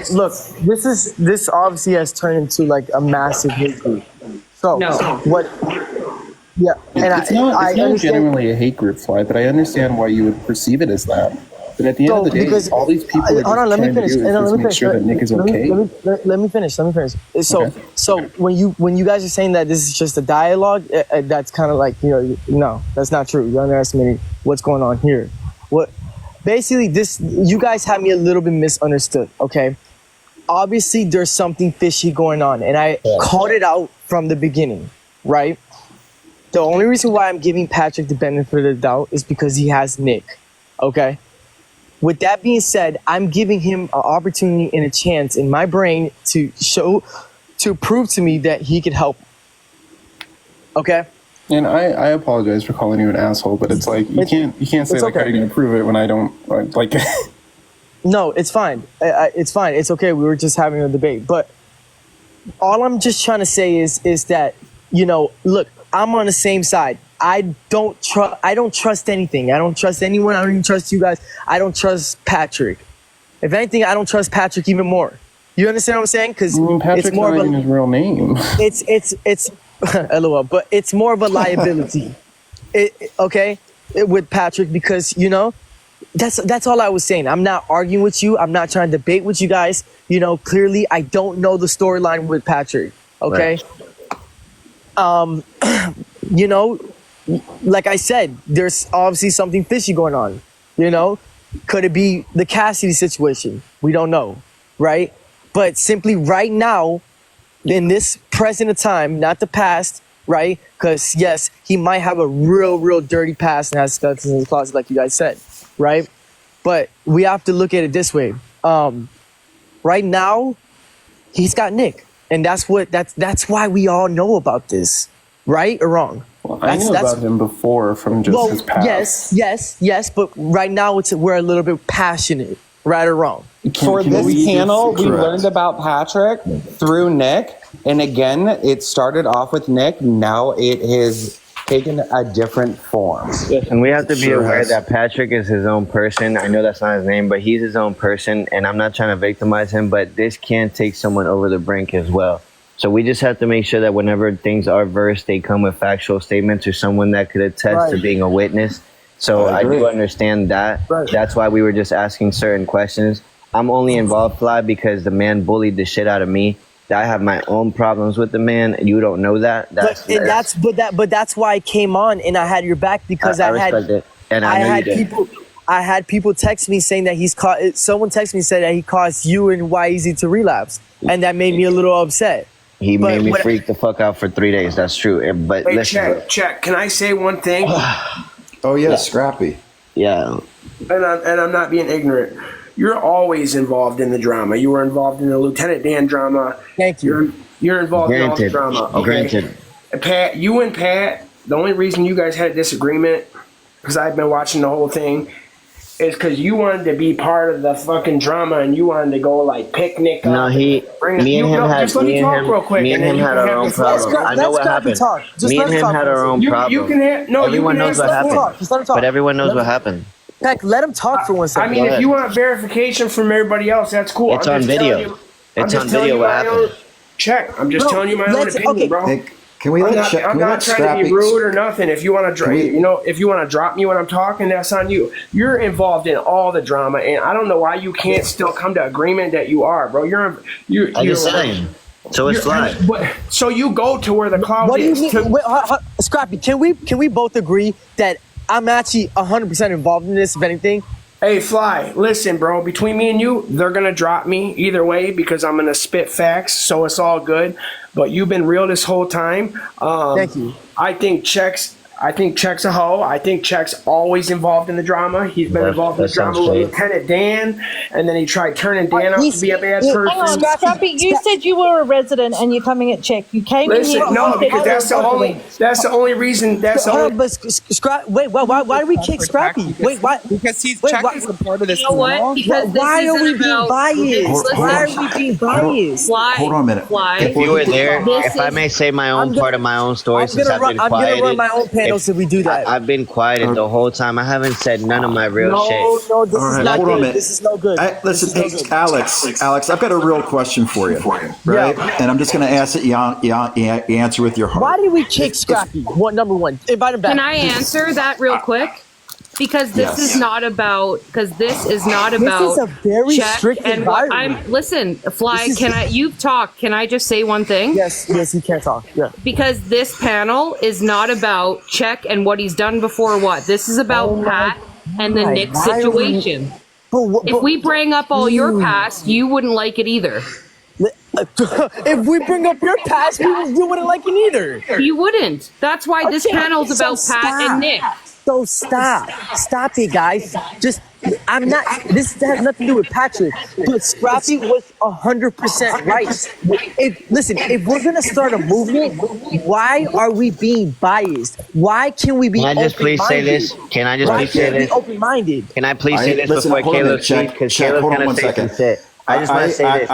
look, this obviously has turned into like a massive hate group. So what? Yeah, and it's not genuinely a hate group, Fly, but I understand why you would perceive it as that. But at the end of the day, because all these people are just trying to do is make sure that Nick is okay. Let me finish. So when you guys are saying that this is just a dialogue, that's kind of like, no, that's not true. You're underestimating what's going on here. Basically, you guys have me a little bit misunderstood, okay? Obviously, there's something fishy going on, and I called it out from the beginning, right? The only reason why I'm giving Patrick the benefit of the doubt is because he has Nick, okay? With that being said, I'm giving him an opportunity and a chance in my brain to prove to me that he could help. Okay? And I apologize for calling you an asshole, but it's like you can't say like, how are you gonna prove it when I don't like No, it's fine. It's fine. It's okay. We were just having a debate. But all I'm just trying to say is that, look, I'm on the same side. I don't trust anything. I don't trust anyone. I don't even trust you guys. I don't trust Patrick. If anything, I don't trust Patrick even more. You understand what I'm saying? Because Patrick's not even his real name. It's LOL, but it's more of a liability. With Patrick, because that's all I was saying. I'm not arguing with you. I'm not trying to debate with you guys. Clearly I don't know the storyline with Patrick. Okay. Right. Like I said, there's obviously something fishy going on. Could it be the Cassidy situation? We don't know, right? But simply right now, in this present of time, not the past, right? Because yes, he might have a real dirty past and has skeletons in his closet, like you guys said, right? But we have to look at it this way. Right now, he's got Nick, and that's why we all know about this, right or wrong? Well, I knew about him before from just his past. Yes, but right now we're a little bit passionate, right or wrong. For this panel, we learned about Patrick through Nick, and again, it started off with Nick. Now it has taken a different form. And we have to be aware that Patrick is his own person. I know that's not his name, but he's his own person, and I'm not trying to victimize him, but this can take someone over the brink as well. So we just have to make sure that whenever things are versed, they come with factual statements or someone that could attest to being a witness. So I do understand that. Right. That's why we were just asking certain questions. I'm only involved, Fly, because the man bullied the shit out of me. I have my own problems with the man. You don't know that. But that's why I came on and I had your back, because I had people text me saying that someone texted me and said that he caused you and YEZ to relapse, and that made me a little upset. He made me freak the fuck out for 3 days. That's true. But wait, listen, check. Can I say one thing? Oh yeah, Scrappy. Yeah. And I'm not being ignorant. You're always involved in the drama. You were involved in the Lieutenant Dan drama. Thank you. You're involved in all the drama. Okay. Granted. And Pat, the only reason you guys had a disagreement, because I've been watching the whole thing, is because you wanted to be part of the fucking drama and you wanted to go like picnic. No, me and him had our own problem. I know what happened. Me and him had our own problem. Everyone knows what happened. But everyone knows what happened. Heck, let him talk for 1 second. I mean, if you want verification from everybody else, that's cool. It's on video. It's on video what happened. Check. I'm just telling you my own opinion, bro. Hey, can we let I'm not trying to be rude or nothing. If you want to, if you want to drop me when I'm talking, that's on you. You're involved in all the drama, and I don't know why you can't still come to agreement that you are, bro. I'm just saying. So it's Fly. So you go to where the cloud is. What do you mean? Wait, Scrappy, can we both agree that I'm actually 100% involved in this, if anything? Hey, Fly, listen, bro. Between me and you, they're going to drop me either way because I'm going to spit facts, so it's all good. But you've been real this whole time. Thank you. I think Check's a hoe. I think Check's always involved in the drama. He's been involved in the drama with Lieutenant Dan, and then he tried turning Dan out to be a bad person. Hang on, Scrappy, you said you were a resident and you're coming at Check. You came in here. No, because that's the only reason. Wait, why do we kick Scrappy? Wait, why? Because Check is a part of this. You know what? Because why are we being biased? Why are we being biased? Hold on a minute. If you were there, if I may say my own part of my own story, since I've been quiet. Run my own panel. panels if we do that. I've been quiet the whole time. I haven't said none of my real shit. No, this is not good. This is no good. Listen, hey, Alex, I've got a real question for you, right? Yeah. And I'm just going to ask that you answer with your heart. Why did we kick Scrappy? Number one. Invite him back. Can I answer that real quick? Because this is not about. This is a very strict and environment. Listen, Fly. You've talked. Can I just say one thing? Yes, you can talk. Yeah. Because this panel is not about Check and what he's done before. What this is about, Pat and the Nick situation. If we bring up all your past, you wouldn't like it either. If we bring up your past, you wouldn't like it either. You wouldn't. That's why this panel's about Pat and Nick. So stop it, guys. I'm not. This has nothing to do with Patrick. But Scrappy was 100% right. If we're gonna start a movement, why are we being biased? Why can we be? Can I just please say this? Can I just please say this? Open-minded. Can I please say this before Caleb speaks? Because Caleb kind of takes some shit. I just want to say this.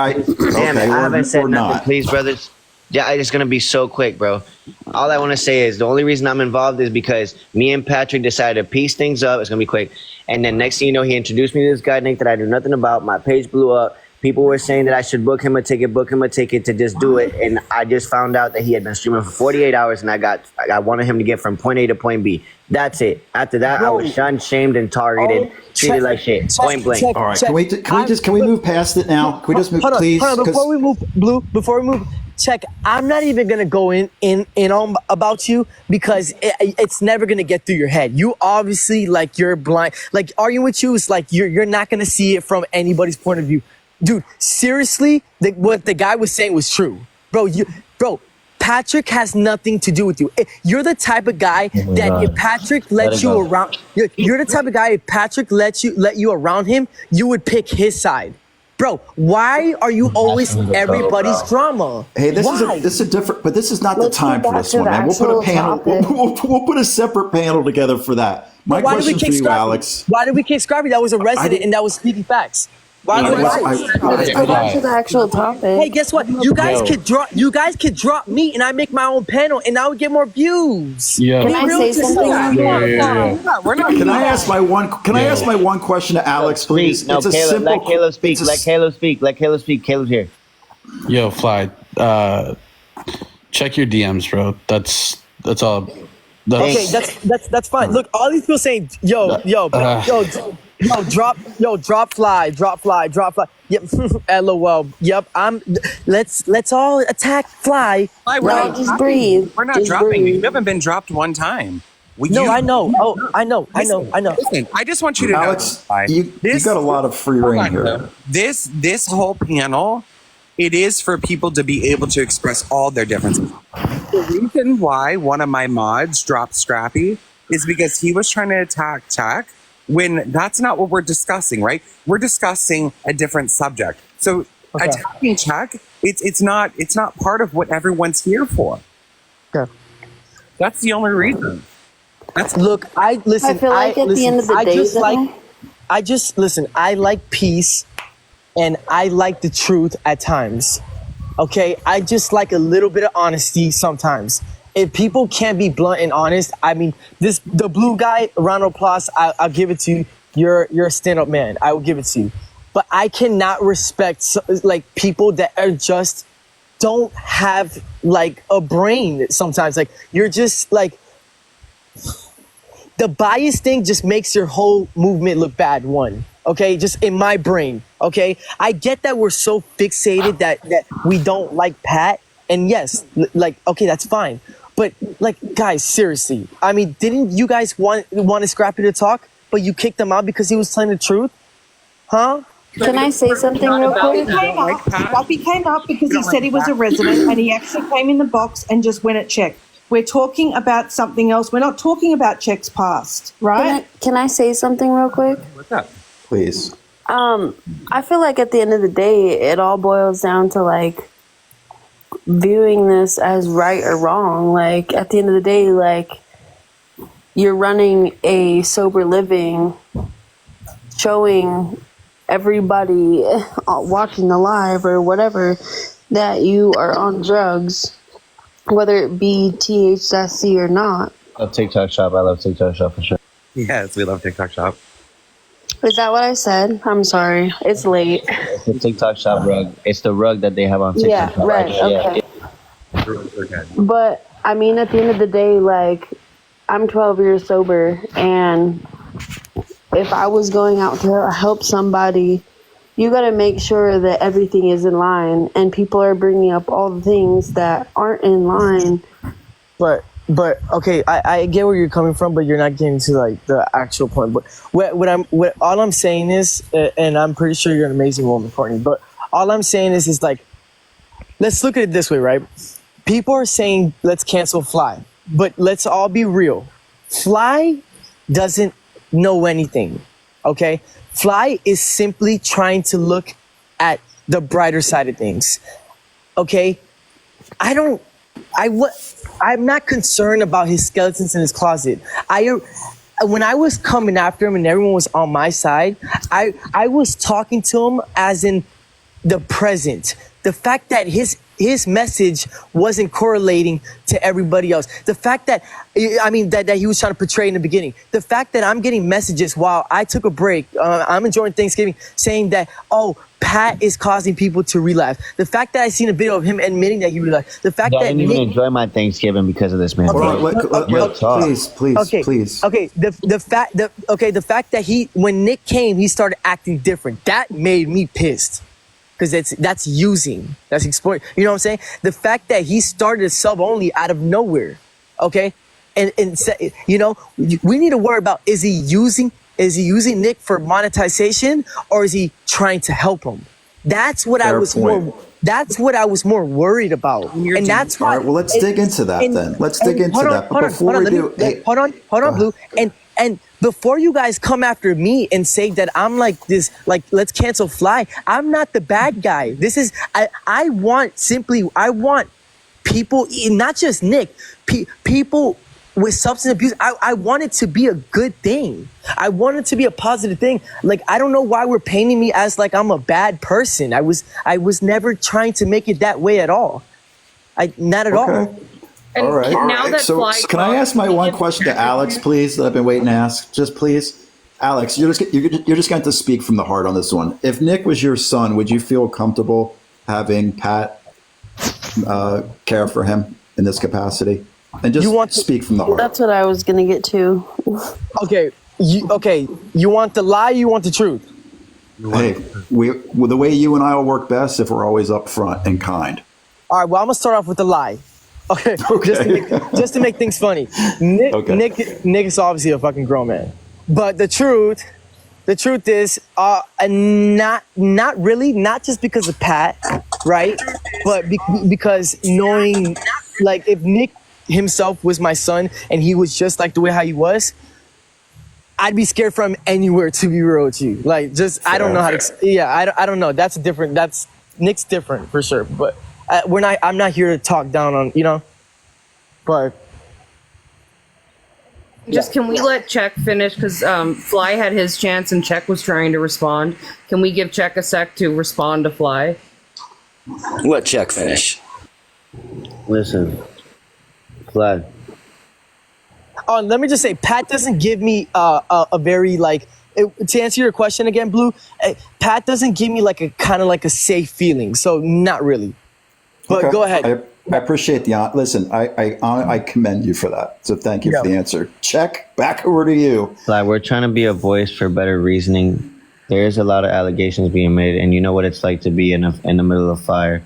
Damn it, I haven't said nothing. Please, brothers. Yeah, it's going to be so quick, bro. All I want to say is the only reason I'm involved is because me and Patrick decided to piece things up. It's going to be quick. And then next thing you know, he introduced me to this guy, Nick, that I knew nothing about. My page blew up. People were saying that I should book him a ticket to just do it. And I just found out that he had been streaming for 48 hours and I wanted him to get from point A to point B. That's it. After that, I was shunned, shamed, and targeted, treated like shit. Point blank. All right. Can we move past it now? Can we just move, please? Hold on. Before we move, Check. I'm not even gonna go in on about you because it's never gonna get through your head. You obviously you're blind. Like arguing with you is like you're not gonna see it from anybody's point of view. Dude, seriously, what the guy was saying was true. Bro, Patrick has nothing to do with you. You're the type of guy that if Patrick let you around, you're the type of guy if Patrick let you around him, you would pick his side. Bro, why are you always everybody's drama? Hey, this is a different, but this is not the time for this one, man. We'll put a panel. We'll put a separate panel together for that. My question for you, Alex. Why did we kick Scrappy? That was a resident and that was speaking facts. Let's go back to the actual topic. Hey, guess what? You guys could drop me, and I make my own panel, and I would get more views. Yeah. Can I say something? Can I ask my one question to Alex, please? No, Caleb, let Caleb speak. Let Caleb speak. Caleb's here. Yo, Fly. Check your DMs, bro. That's all. Okay, that's fine. Look, all these people saying, drop fly. Yep, LOL. Yep, let's all attack Fly. Right, just breathe. We're not just dropping breathe. you. You haven't been dropped one time. I know. Oh, I know. Listen, I just want you to know, Alex, you got a lot of free reign here. This whole panel, it is for people to be able to express all their differences. The reason why one of my mods dropped Scrappy is because he was trying to attack Tech when that's not what we're discussing, right? We're discussing a different subject. So attacking Tech, it's not part of what everyone's here for. Okay. That's the only reason. I feel like at the end of the day, I like peace and I like the truth at times. Okay, I just like a little bit of honesty sometimes. If people can't be blunt and honest, I mean, the blue guy, round of applause, I'll give it to you. You're a stand-up man. I will give it to you. But I cannot respect people that are just don't have a brain sometimes. You're just the bias thing just makes your whole movement look bad. Okay, just in my brain. Okay, I get that we're so fixated that we don't like Pat, and yes, okay, that's fine. But guys, seriously, I mean, didn't you guys want Scrappy to talk, but you kicked him out because he was telling the truth, huh? Can I say something real quick? Scrappy came up because he said he was a resident, and he actually came in the box and just went at Check. We're talking about something else. We're not talking about Check's past, right? Can I say something real quick? What's up? Please. I feel like at the end of the day, it all boils down to viewing this as right or wrong. At the end of the day, you're running a sober living, showing everybody watching the live or whatever that you are on drugs, whether it be THC or not. love TikTok Shop. I love TikTok Shop for sure. Yes, we love TikTok Shop. Is that what I said? I'm sorry. It's late. It's the TikTok Shop rug. It's the rug that they have on TikTok Yeah, Shop. right. Okay. Yeah. But I mean, at the end of the day, like, I'm 12 years sober, and if I was going out to help somebody, you got to make sure that everything is in line, and people are bringing up all the things that aren't in line. But okay, I get where you're coming from, but you're not getting to like the actual point. But all I'm saying is, and I'm pretty sure you're an amazing woman, Courtney. But all I'm saying is like, let's look at it this way, right? People are saying let's cancel Fly, but let's all be real. Fly doesn't know anything, okay? Fly is simply trying to look at the brighter side of things, okay? I'm not concerned about his skeletons in his closet. When I was coming after him and everyone was on my side, I was talking to him as in the present. The fact that his message wasn't correlating to everybody else. The fact that, that he was trying to portray in the beginning. The fact that I'm getting messages while I took a break, I'm enjoying Thanksgiving, saying that, oh, Pat is causing people to relapse. The fact that I seen a video of him admitting that he relapsed. The fact that I didn't even enjoy my Thanksgiving because of this man. Please. Okay. The fact that when Nick came, he started acting different. That made me pissed. Because that's exploiting. You know what I'm saying? The fact that he started a sub only out of nowhere, okay? And we need to worry about, is he using Nick for monetization, or is he trying to help him? That's what I was more worried about. And that's why. All right, well, let's dig into that then. Let's dig into that. But before we do, hold on, Blue. And before you guys come after me and say that I'm like this, like, let's cancel Fly, I'm not the bad guy. I want people, not just Nick, people with substance abuse. I want it to be a good thing. I want it to be a positive thing. Like, I don't know why we're painting me as like I'm a bad person. I was never trying to make it that way at all. Not at all. And all right. Now that so can I ask my one question to Alex, please, that I've been waiting to ask? Just please. Alex, you're just going to speak from the heart on this one. If Nick was your son, would you feel comfortable having Pat care for him in this capacity? And just speak from the heart. That's what I was going to get to. Okay. You want the lie, you want the truth? Hey, the way you and I will work best if we're always upfront and kind. All right, well, I'm going to start off with the lie. Okay. Just to make things funny. Nick is obviously a fucking grown man. But the truth is, not really, not just because of Pat, right? But because knowing, like, if Nick himself was my son and he was just like the way how he was, I'd be scared for him anywhere, to be real with you. Like, I don't know how to, I don't know. Nick's different for sure. But I'm not here to talk down on, but. Can we let Check finish? Because Fly had his chance and Check was trying to respond. Can we give Check a sec to respond to Fly? Let Check finish. Listen, Fly. Let me just say, Pat doesn't give me a very, like, to answer your question again, Blue, Pat doesn't give me like a kind of like a safe feeling. So not really. But go ahead. I appreciate the listen. I commend you for that. So thank you for the answer. Check, back over to you. Like, we're trying to be a voice for better reasoning. There is a lot of allegations being made, and you know what it's like to be in the middle of fire.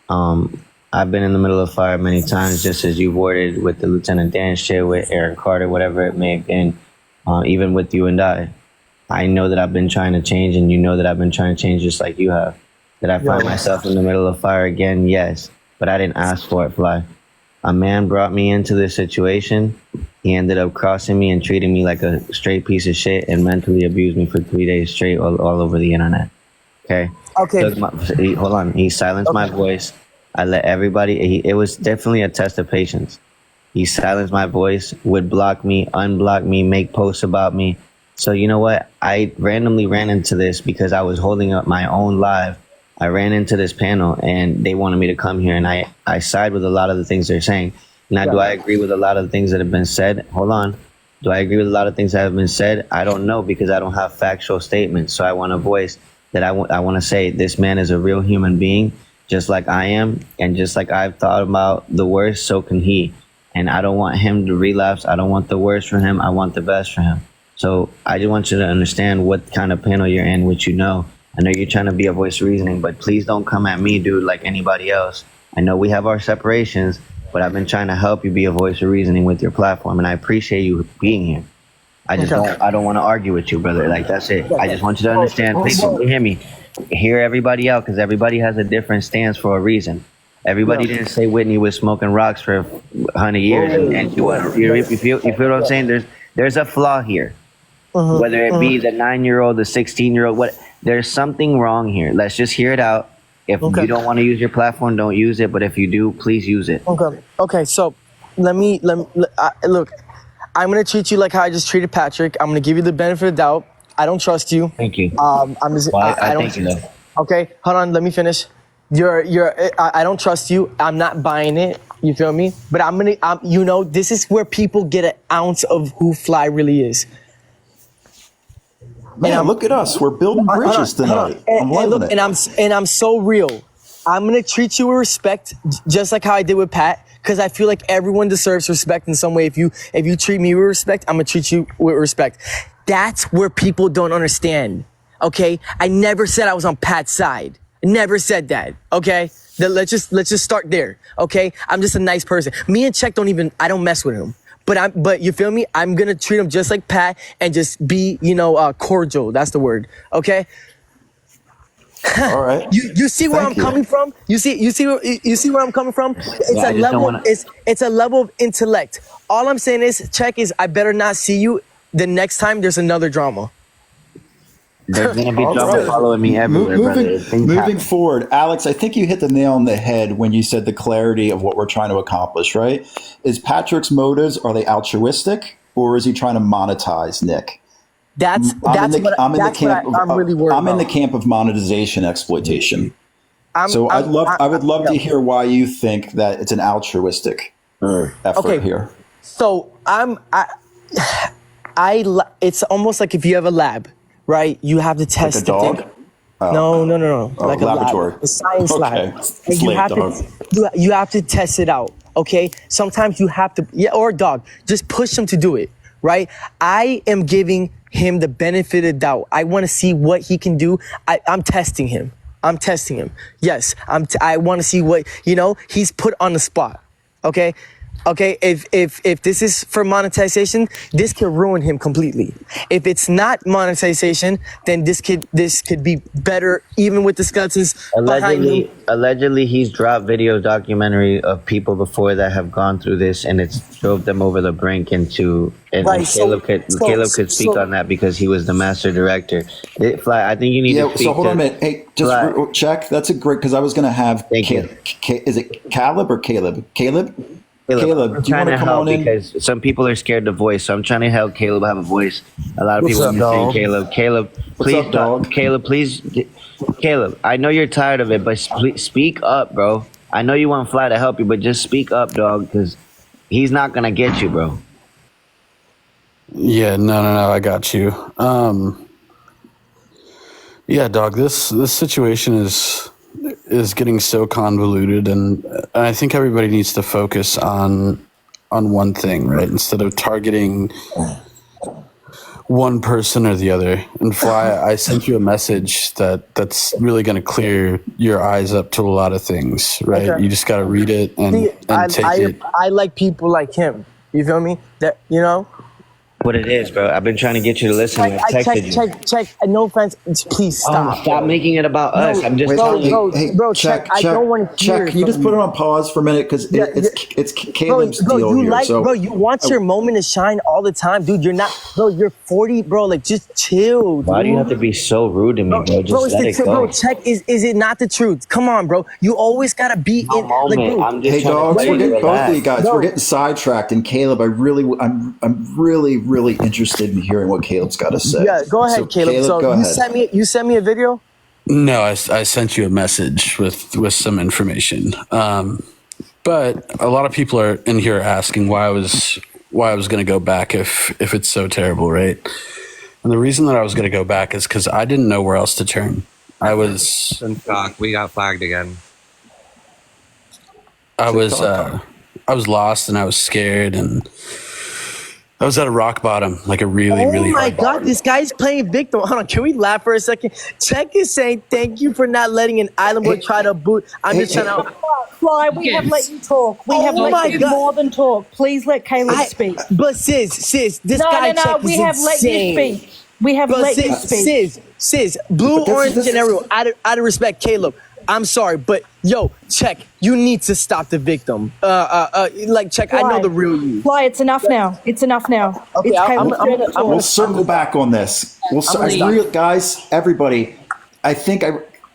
I've been in the middle of fire many times, just as you've worded with the Lieutenant Dan shit, with Aaron Carter, whatever it may have been, even with you and I. I know that I've been trying to change, and you know that I've been trying to change just like you have. Did I find myself in the middle of fire again? Yes. But I didn't ask for it, Fly. A man brought me into this situation. He ended up crossing me and treating me like a straight piece of shit and mentally abused me for 3 days straight all over the internet. Okay? Hold on. He silenced my voice. I let everybody... It was definitely a test of patience. He silenced my voice, would block me, unblock me, make posts about me. So you know what? I randomly ran into this because I was holding up my own live. I ran into this panel and they wanted me to come here, and I side with a lot of the things they're saying. Now, do I agree with a lot of the things that have been said? Hold on. Do I agree with a lot of things that have been said? I don't know, because I don't have factual statements. So I want to voice that I want to say this man is a real human being, just like I am. And just like I've thought about the worst, so can he. And I don't want him to relapse. I don't want the worst for him. I want the best for him. So I just want you to understand what kind of panel you're in, which you know. I know you're trying to be a voice of reasoning, but please don't come at me, dude, like anybody else. I know we have our separations, but I've been trying to help you be a voice of reasoning with your platform, and I appreciate you being here. I don't want to argue with you, brother. Like, that's it. I just want you to understand. Please don't hear me. Hear everybody out, because everybody has a different stance for a reason. Everybody didn't say Whitney was smoking rocks for 100 years, and she was. You feel what I'm saying? There's a flaw here. Whether it be the 9-year-old, the 16-year-old, there's something wrong here. Let's just hear it out. If you don't want to use your platform, don't use it. But if you do, please use it. Okay. So let me look. I'm gonna treat you like how I just treated Patrick. I'm gonna give you the benefit of the doubt. I don't trust you. Thank you. I don't. Thank you. Okay, hold on. Let me finish. I don't trust you. I'm not buying it. You feel me? But this is where people get an ounce of who Fly really is. Man, look at us. We're building bridges tonight. And I'm so real. I'm gonna treat you with respect, just like how I did with Pat, because I feel like everyone deserves respect in some way. If you treat me with respect, I'm gonna treat you with respect. That's where people don't understand. Okay, I never said I was on Pat's side. I never said that. Okay, let's just start there. Okay, I'm just a nice person. Me and Check I don't mess with him. But you feel me? I'm gonna treat him just like Pat and just be, cordial. That's the word. Okay. All right. You see where I'm coming from? You see where I'm coming from? It's a level of intellect. All I'm saying is, Check, is I better not see you the next time there's another drama. There's gonna be drama following me everywhere, moving forward, Alex, I think you hit the nail on the head when you said the clarity of what we're trying to accomplish, right? Is Patrick's motives, are they altruistic, or is he trying to monetize Nick? I'm really worried about. I'm in the camp of monetization exploitation. I would love to hear why you think that it's an altruistic effort here. So it's almost like if you have a lab, right? You have to test like a dog. No. Oh, like laboratory. A science lab. And Dog. you have to test it out. Okay. Sometimes you have to, or a dog. Just push them to do it. Right. I am giving him the benefit of doubt. I want to see what he can do. I'm testing him. Yes. I want to see what, he's put on the spot. Okay. If this is for monetization, this could ruin him completely. If it's not monetization, then this could be better, even with the skeletons behind him. Allegedly, he's dropped documentary of people before that have gone through this, and it's drove them over the brink into. And Caleb could speak on that because he was the master director. Fly, I think you need to speak. So hold on a minute. Hey, just check. That's a great, because I was going to have. Is it Caleb or Caleb? Caleb, do you want to come on in? Because some people are scared to voice, so I'm trying to help Caleb have a voice. A lot of people are saying Caleb, please, dog. Caleb, I know you're tired of it, but speak up, bro. I know you want Fly to help you, but just speak up, dog, because he's not gonna get you, bro. Yeah, no, I got you. Yeah, dog, this situation is getting so convoluted, and I think everybody needs to focus on one thing, right? Instead of targeting one person or the other. And Fly, I sent you a message that's really going to clear your eyes up to a lot of things, right? Okay. You just got to read it and take it. I like people like him. You feel me? What it is, bro. I've been trying to get you to listen. Check. No offense. Please stop. Stop making it about us. I'm just telling you. Bro, check. I don't want to hear. Can you just put it on pause for a minute? Because it's Caleb's deal here. Bro, you want your moment to shine all the time, dude. You're not. Bro, you're 40, bro. Like, just chill. Dude. Why do you have to be so rude to me, bro? Just let it go. Bro, check. Is it not the truth? Come on, bro. You always gotta be in. Like, hey, dogs. We're getting both of you guys. We're getting sidetracked. And Caleb, I'm really interested in hearing what Caleb's got to say. Yeah, go ahead, Caleb. So you sent me a video? No, I sent you a message with some information. But a lot of people are in here asking why I was going to go back if it's so terrible, right? And the reason that I was going to go back is because I didn't know where else to turn. I was in shock. We got flagged again. I was lost and I was scared and I was at a rock bottom, like a really, really. Oh my God, bottom. This guy's playing victim. Hold on, can we laugh for a second? Check is saying thank you for not letting an island boy try to boot. I'm just trying to. Fly, we have let you talk. We have let you more than talk. Please let Caleb speak. But sis, this guy no, check we is have insane. let you speak. We have let you speak. Sis, blue, orange, and everyone. Out of respect, Caleb. I'm sorry, but yo, check. You need to stop the victim. Check. Fly. I know the real you. Fly, it's enough now. It's enough now. Okay, we'll circle back on this. Guys, everybody. I think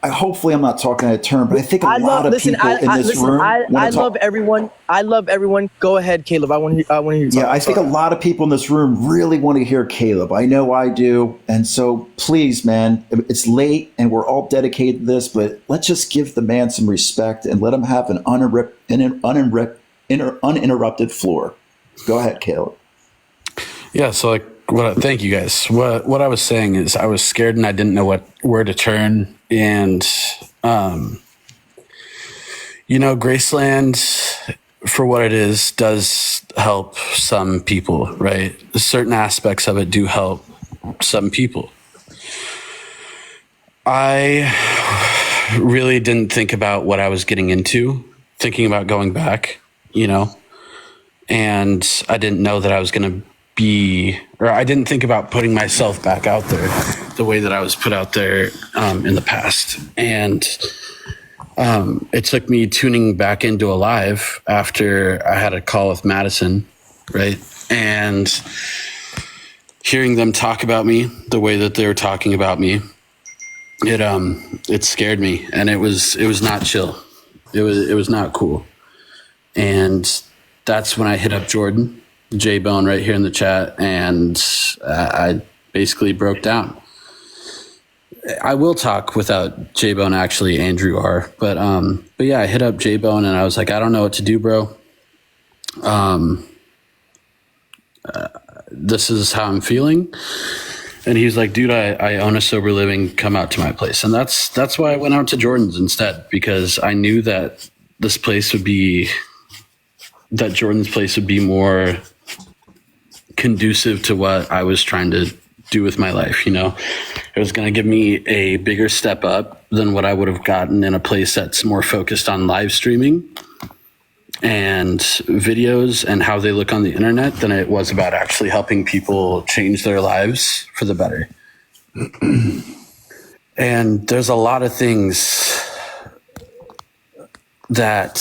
hopefully I'm not talking out of turn, but I think a lot of people in this room. I love everyone. I love everyone. Go ahead, Caleb. I want to hear you talk. Yeah, I think a lot of people in this room really want to hear Caleb. I know I do. And so please, man, it's late and we're all dedicated to this, but let's just give the man some respect and let him have an uninterrupted floor. Go ahead, Caleb. Yeah, so thank you guys. What I was saying is I was scared and I didn't know where to turn. And, Graceland, for what it is, does help some people, right? Certain aspects of it do help some people. I really didn't think about what I was getting into, thinking about going back, and I didn't know that I was going to I didn't think about putting myself back out there the way that I was put out there in the past. And it took me tuning back into Alive after I had a call with Madison, right? And hearing them talk about me the way that they were talking about me, it scared me, and it was not chill. It was not cool. And that's when I hit up Jordan, J-Bone right here in the chat, and I basically broke down. I will talk without J-Bone, actually, Andrew R. But yeah, I hit up J-Bone and I was like, I don't know what to do, bro. This is how I'm feeling. And he was like, dude, I own a sober living. Come out to my place. And that's why I went out to Jordan's instead, because I knew that Jordan's place would be more conducive to what I was trying to do with my life. It was going to give me a bigger step up than what I would have gotten in a place that's more focused on live streaming and videos and how they look on the internet than it was about actually helping people change their lives for the better. And there's a lot of things that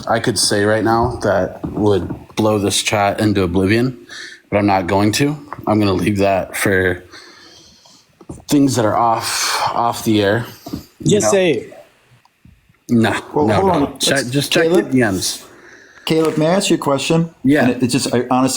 I could say right now that would blow this chat into oblivion, but I'm not going to. I'm going to leave that for things that are off the air. Just say it. No. Hold on. Just check the DMs. Caleb, may I ask you a question? Yeah. And it's just, I'm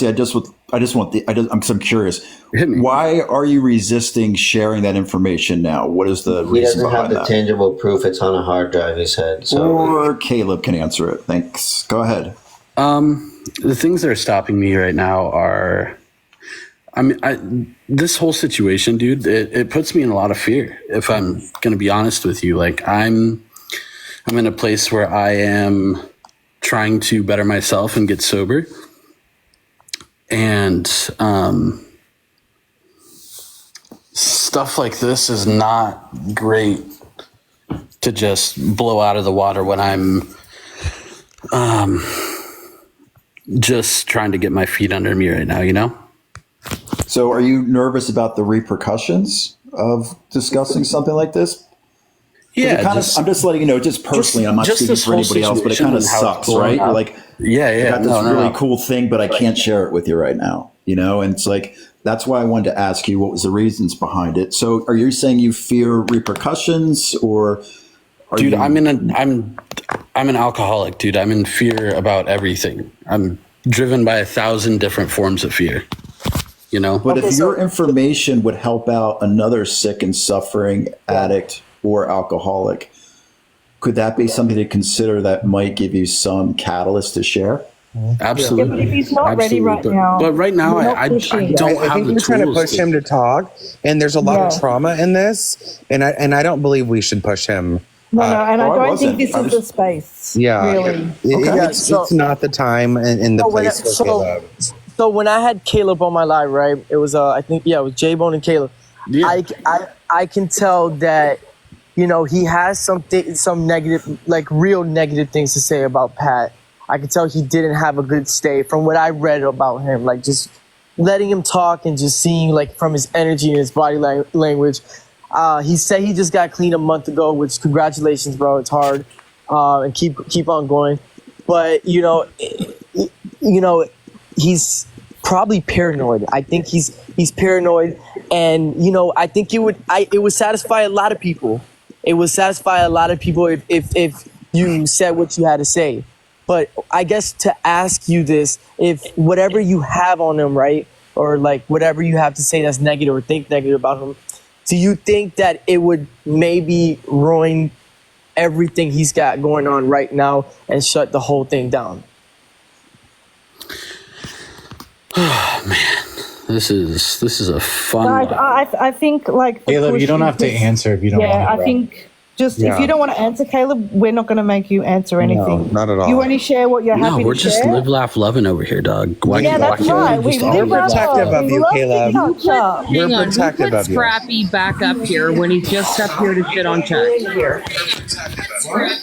curious. Why are you resisting sharing that information now? What is the reason behind that? He doesn't have the tangible proof. It's on a hard drive, he said. So. Or Caleb can answer it. Thanks. Go ahead. The things that are stopping me right now are, this whole situation, dude, it puts me in a lot of fear. If I'm going to be honest with you, like I'm in a place where I am trying to better myself and get sober. And stuff like this is not great to just blow out of the water when I'm just trying to get my feet under me right now, So are you nervous about the repercussions of discussing something like this? Yeah, I'm just letting you know, just personally, I'm not speaking for anybody else, but it kind of sucks, right? You're like, I got this really cool thing, but I can't share it with you right now, and it's like, that's why I wanted to ask you what was the reasons behind it. So are you saying you fear repercussions, or dude, I'm an alcoholic, dude. I'm in fear about everything. I'm driven by 1,000 different forms of fear, But if your information would help out another sick and suffering addict or alcoholic, could that be something to consider that might give you some catalyst to share? Absolutely. Yeah, but if he's not ready right now, but right now, I don't I have think the we're trying to tools push him to talk, and there's a lot of trauma in this, and I don't believe we should push him. No, and I don't think this is the space. Yeah, really. It's not the time and the place for Caleb. So when I had Caleb on my live, right, it was I think it was J-Bone and Caleb. Yeah. I can tell that, you know, he has some negative, like real negative things to say about Pat. I can tell he didn't have a good stay from what I read about him, like just letting him talk and just seeing like from his energy and his body language. He said he just got clean a month ago, which congratulations, bro. It's hard, and keep on going. But you know, he's probably paranoid. I think he's paranoid, and you know, I think it would satisfy a lot of people. It would satisfy a lot of people if you said what you had to say. But I guess to ask you this, if whatever you have on him, right, or like whatever you have to say that's negative or think negative about him, do you think that it would maybe ruin everything he's got going on right now and shut the whole thing down? Oh man, this is a fun. I think like Caleb, you don't have to answer if you don't want to. Yeah, I think just if you don't want to answer, Caleb, we're not going to make you answer anything. No, not at all. You only share what you're happy to share. No, we're just live, laugh, loving over here, dog. Why that's right. We're protective of you, Caleb. Hang on, who put Scrappy back up here when he's just up here to shit on chat?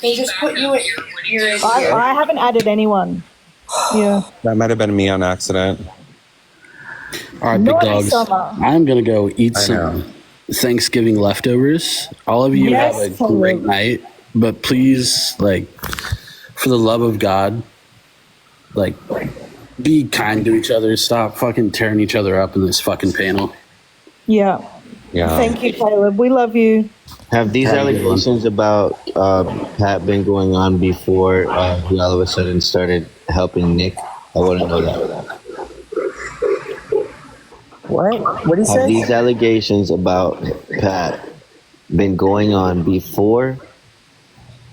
They just put you in. I haven't added anyone. Yeah. That might have been me on accident. All right, big dogs. I'm gonna go eat some Thanksgiving leftovers. All of you have a great night, but please, like, for the love of God, like, be kind to each other. Stop fucking tearing each other up in this fucking panel. Yeah. Thank you, Caleb. We love you. Have these allegations about Pat been going on before he all of a sudden started helping Nick? I want to know that. What did he say? Have these allegations about Pat been going on before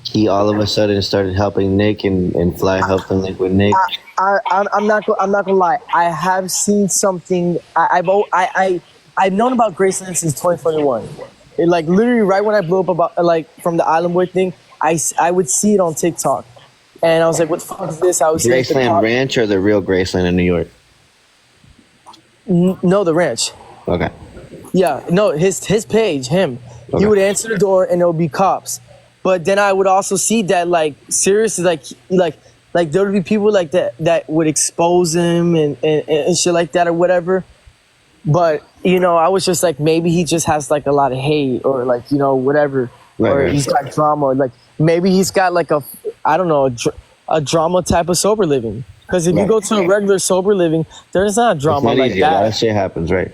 he all of a sudden started helping Nick and Fly helped him with Nick? I'm not gonna lie. I have seen something. I've known about Graceland since 2021. Like literally right when I blew up about like from the Island Boy thing, I would see it on TikTok, and I was like, "What the fuck is this?" I was Graceland Ranch or the real Graceland in New York? No, the ranch. Okay. Yeah, no, his page, him. Okay. He would answer the door and there would be cops. But then I would also see that like seriously like there would be people like that would expose him and shit like that or whatever. But you know, I was just like maybe he just has like a lot of hate or like, you know, whatever. Or he's got drama, or like maybe he's got like a drama type of sober living. Because if you go to a regular sober living, there's not drama like easy. that. A lot of shit happens, right?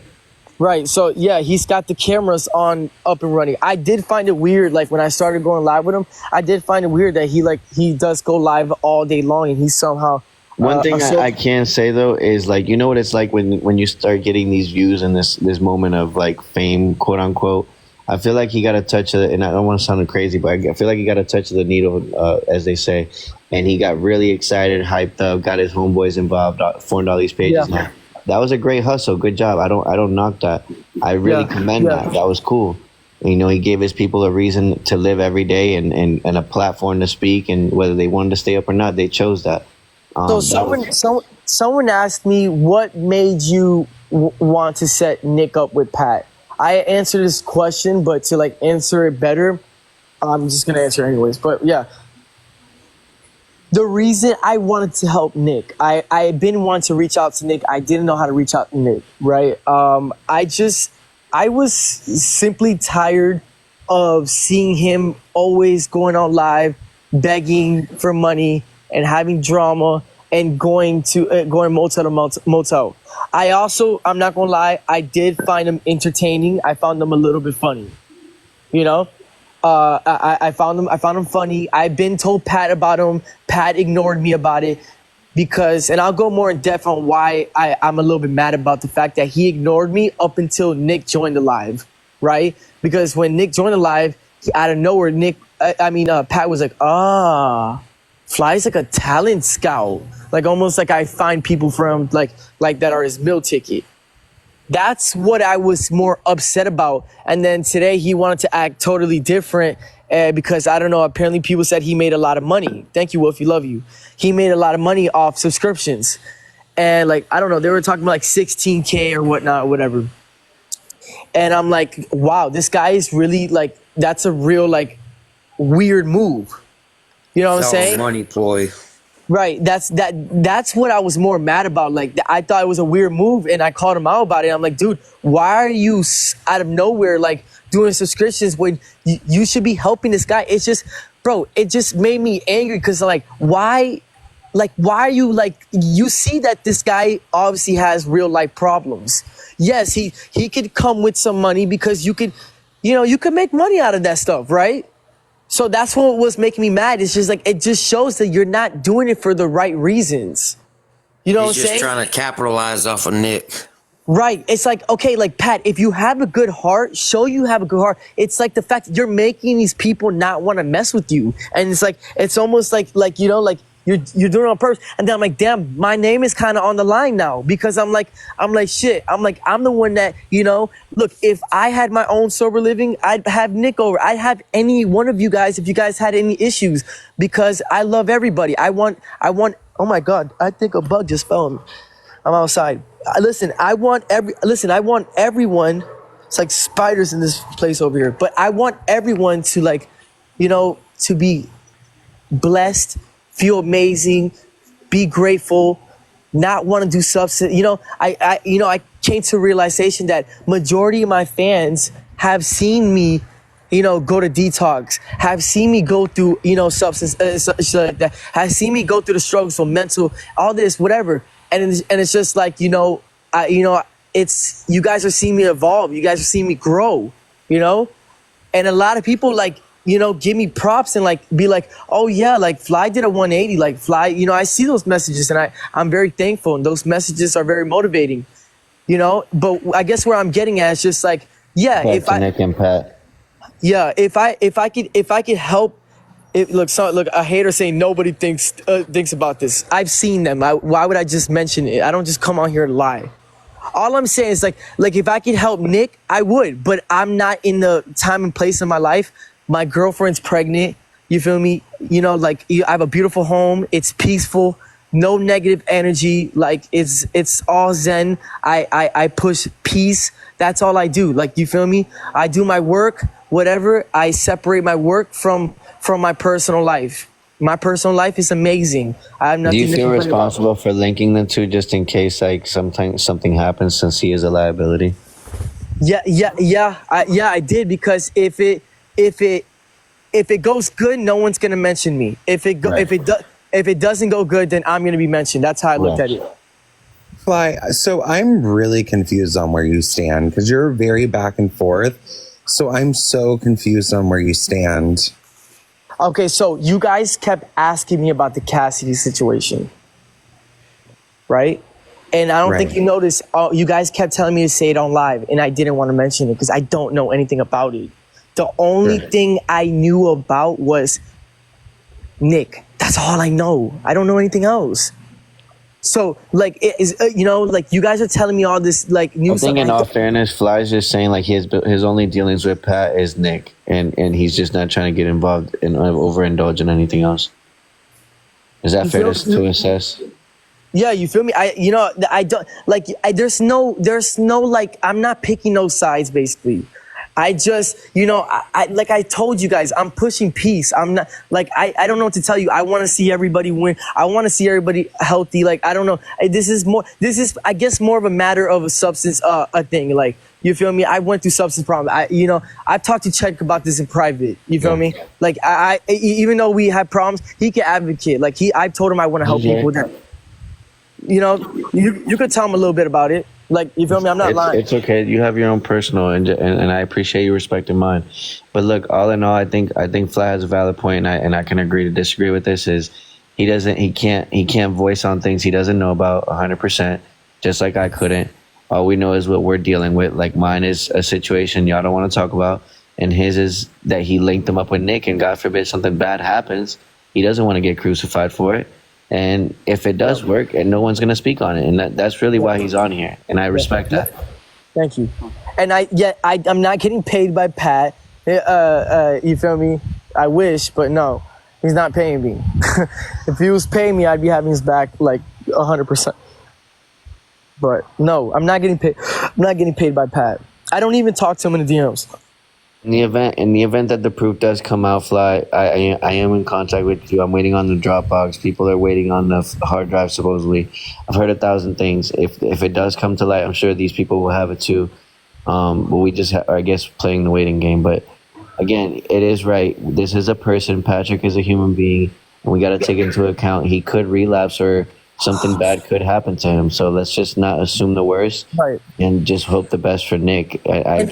Right. So yeah, he's got the cameras on up and running. I did find it weird, like when I started going live with him, I did find it weird that he does go live all day long and he's somehow. One thing I can say though is like, you know what it's like when you start getting these views and this moment of like fame, quote unquote. I feel like he got a touch of it, and I don't want to sound crazy, but I feel like he got a touch of the needle, as they say, and he got really excited, hyped up, got his homeboys involved, formed all these pages. Now, that was a great hustle. Good job. I don't knock that. I really commend that. That was cool. You know, he gave his people a reason to live every day and a platform to speak, and whether they wanted to stay up or not, they chose that. So someone asked me what made you want to set Nick up with Pat. I answered this question, but to like answer it better, I'm just gonna answer anyways. But yeah, the reason I wanted to help Nick, I had been wanting to reach out to Nick. I didn't know how to reach out to Nick, right? I was simply tired of seeing him always going on live, begging for money and having drama and going motel to motel. I'm not gonna lie, I did find him entertaining. I found him a little bit funny, you know. I found him funny. I've been told Pat about him. Pat ignored me about it because, and I'll go more in depth on why I'm a little bit mad about the fact that he ignored me up until Nick joined the live, right? Because when Nick joined the live, out of nowhere, Pat was like, Fly's like a talent scout. Like almost like I find people from like that are his meal ticket. That's what I was more upset about. And then today he wanted to act totally different because I don't know, apparently people said he made a lot of money. Thank you, Wolfie, love you. He made a lot of money off subscriptions. And like, I don't know, they were talking about like 16K or whatnot, whatever. And I'm like, wow, this guy is really like, that's a real like weird move. You know what I'm saying? Money ploy. Right. That's what I was more mad about. Like, I thought it was a weird move, and I called him out about it. I'm like, dude, why are you out of nowhere like doing subscriptions when you should be helping this guy? It's just, bro, it just made me angry because like, why are you like, you see that this guy obviously has real life problems. Yes, he could come with some money because you could make money out of that stuff, right? So that's what was making me mad. It's just like, it just shows that you're not doing it for the right reasons. You know what I'm saying? He's just trying to capitalize off of Nick. Right. It's like, okay, like Pat, if you have a good heart, show you have a good heart. It's like the fact that you're making these people not want to mess with you. And it's like, it's almost like, you know, like you're doing it on purpose. And then I'm like, damn, my name is kind of on the line now because I'm like, shit. I'm the one that, you know, look, if I had my own sober living, I'd have Nick over. I'd have any one of you guys if you guys had any issues because I love everybody. I want, oh my God, I think a bug just fell on me. I'm outside. Listen, I want everyone. It's like spiders in this place over here, but I want everyone to like, you know, to be blessed, feel amazing, be grateful, not want to do substance. You know, I came to a realization that majority of my fans have seen me, you know, go to detox, have seen me go through, you know, substance, like that, have seen me go through the struggles, so mental, all this, whatever. And it's just like, you know, it's, you guys are seeing me evolve. You guys are seeing me grow, you know? And a lot of people like, you know, give me props and like be like, oh yeah, like Fly did a 180, like Fly, you know, I see those messages and I'm very thankful and those messages are very motivating, you know, but I guess where I'm getting at is just like, yeah, Nick and Pat. Yeah, if I could help, look, a hater saying nobody thinks about this. I've seen them. Why would I just mention it? I don't just come on here and lie. All I'm saying is like if I could help Nick, I would, but I'm not in the time and place in my life. My girlfriend's pregnant. You feel me? You know, like I have a beautiful home. It's peaceful. No negative energy. Like it's all zen. I push peace. That's all I do. Like, you feel me? I do my work, whatever. I separate my work from my personal life. My personal life is amazing. I have nothing. Do you feel responsible for linking the two just in case like something happens since he is a liability? Yeah. I did because if it goes good, no one's gonna mention me. If it doesn't go good, then I'm gonna be mentioned. That's how I looked at it. Fly, so I'm really confused on where you stand because you're very back and forth. So I'm so confused on where you stand. Okay, so you guys kept asking me about the Cassidy situation, right? And I don't think you noticed, you guys kept telling me to say it on live, and I didn't want to mention it because I don't know anything about it. The only thing I knew about was Nick. That's all I know. I don't know anything else. So, like, it is, you know, like, you guys are telling me all this, like, news. I think in all fairness, Fly's just saying, like, his only dealings with Pat is Nick, and he's just not trying to get involved and overindulge in anything else. Is that fair to assess? Yeah, you feel me? I don't, like, there's no, like, I'm not picking no sides, basically. I just, you know, I like I told you guys, I'm pushing peace. I'm not, like, I don't know what to tell you. I want to see everybody win. I want to see everybody healthy. Like, I don't know. This is, I guess, more of a matter of a substance, a thing. Like, you feel me? I went through substance problems. I've talked to Chet about this in private. You feel me? Like, I even though we had problems, he can advocate. Like, I've told him I want to help people with that. You know, you could tell him a little bit about it. Like, you feel me? I'm not lying. It's okay. You have your own personal, and I appreciate you respecting mine. But look, all in all, I think Fly has a valid point, and I can agree to disagree with this. Is he can't voice on things he doesn't know about 100%, just like I couldn't. All we know is what we're dealing with. Like, mine is a situation y'all don't want to talk about. and his is that he linked them up with Nick, and God forbid something bad happens, he doesn't want to get crucified for it. And if it does work, and no one's gonna speak on it, and that's really why he's on here, and I respect that. Thank you. And I'm not getting paid by Pat. You feel me? I wish, but no, he's not paying me. If he was paying me, I'd be having his back like 100%. But no, I'm not getting paid. I'm not getting paid by Pat. I don't even talk to him in the DMs. In the event that the proof does come out, Fly, I am in contact with you. I'm waiting on the Dropbox. People are waiting on the hard drive, supposedly. I've heard 1,000 things. If it does come to light, I'm sure these people will have it too. But we just are, I guess, playing the waiting game. But again, it is right. This is a person. Patrick is a human being, and we got to take into account he could relapse or something bad could happen to him. So let's just not assume the worst, right, and just hope the best for Nick. I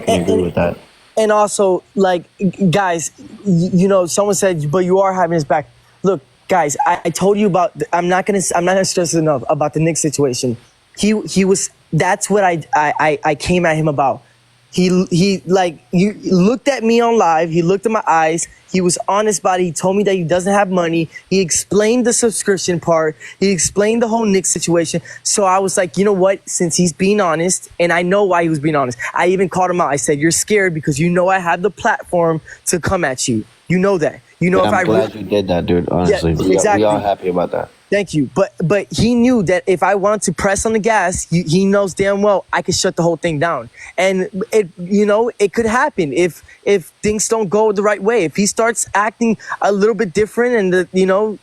can agree with that. And also, like, guys, you know, someone said, but you are having his back. Look, guys, I told you about. I'm not gonna stress enough about the Nick situation. He was. That's what I came at him about. He looked at me on live. He looked at my eyes. He was honest about it. He told me that he doesn't have money. He explained the subscription part. He explained the whole Nick situation. So I was like, you know what? Since he's being honest, and I know why he was being honest, I even called him out. I said, you're scared because you know I have the platform to come at you. You know that. You know, and I'm glad you did that, dude. Honestly, yeah, exactly. We are happy about that. Thank you. But he knew that if I wanted to press on the gas, he knows damn well I could shut the whole thing down. And it could happen if things don't go the right way. If he starts acting a little bit different and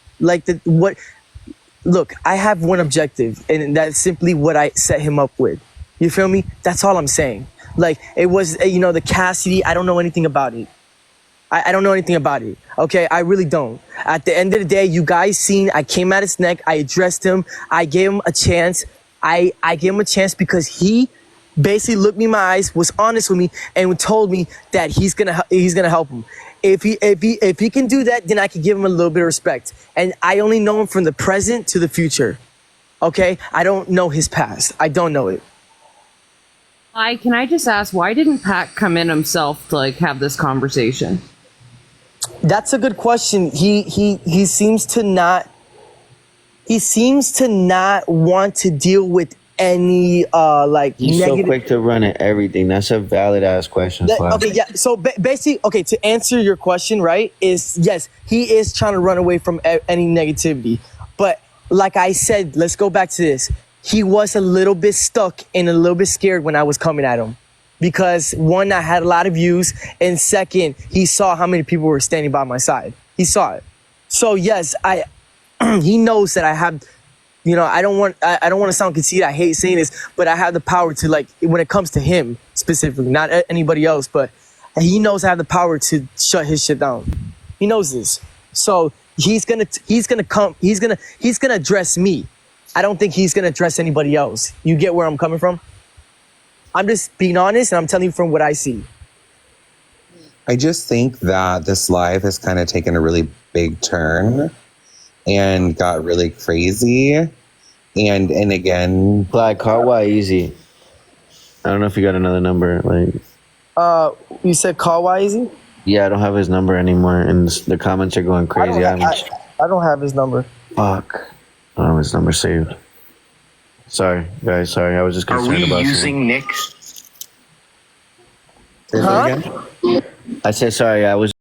look, I have one objective, and that's simply what I set him up with. You feel me? That's all I'm saying. Like, it was, the Cassidy, I don't know anything about it. I don't know anything about it. Okay, I really don't. At the end of the day, you guys seen I came at his neck. I addressed him. I gave him a chance. I gave him a chance because he basically looked me in my eyes, was honest with me, and told me that he's gonna help him. If he can do that, then I can give him a little bit of respect. And I only know him from the present to the future. Okay, I don't know his past. I don't know it. Can I just ask, why didn't Pat come in himself to have this conversation? That's a good question. He seems to not want to deal with any he's negative. So quick to run at everything. That's a valid ass question. Okay, yeah. So basically, to answer your question, right, is yes, he is trying to run away from any negativity. But like I said, let's go back to this. He was a little bit stuck and a little bit scared when I was coming at him. Because one, I had a lot of views, and second, he saw how many people were standing by my side. He saw it. So yes, he knows that I have, I don't want to sound conceited. I hate saying this, but I have the power to, when it comes to him specifically, not anybody else, but he knows I have the power to shut his shit down. He knows this. So he's gonna address me. I don't think he's gonna address anybody else. You get where I'm coming from? I'm just being honest, and I'm telling you from what I see. I just think that this live has kind of taken a really big turn and got really crazy. And again, Black, call why easy. I don't know if you got another number. You said call why easy? Yeah, I don't have his number anymore, and the comments are going crazy. I don't have his number. Fuck. I don't have his number saved. Sorry, guys. Sorry, I was just concerned about. Are we using Nick? Say that again? I said sorry. I was.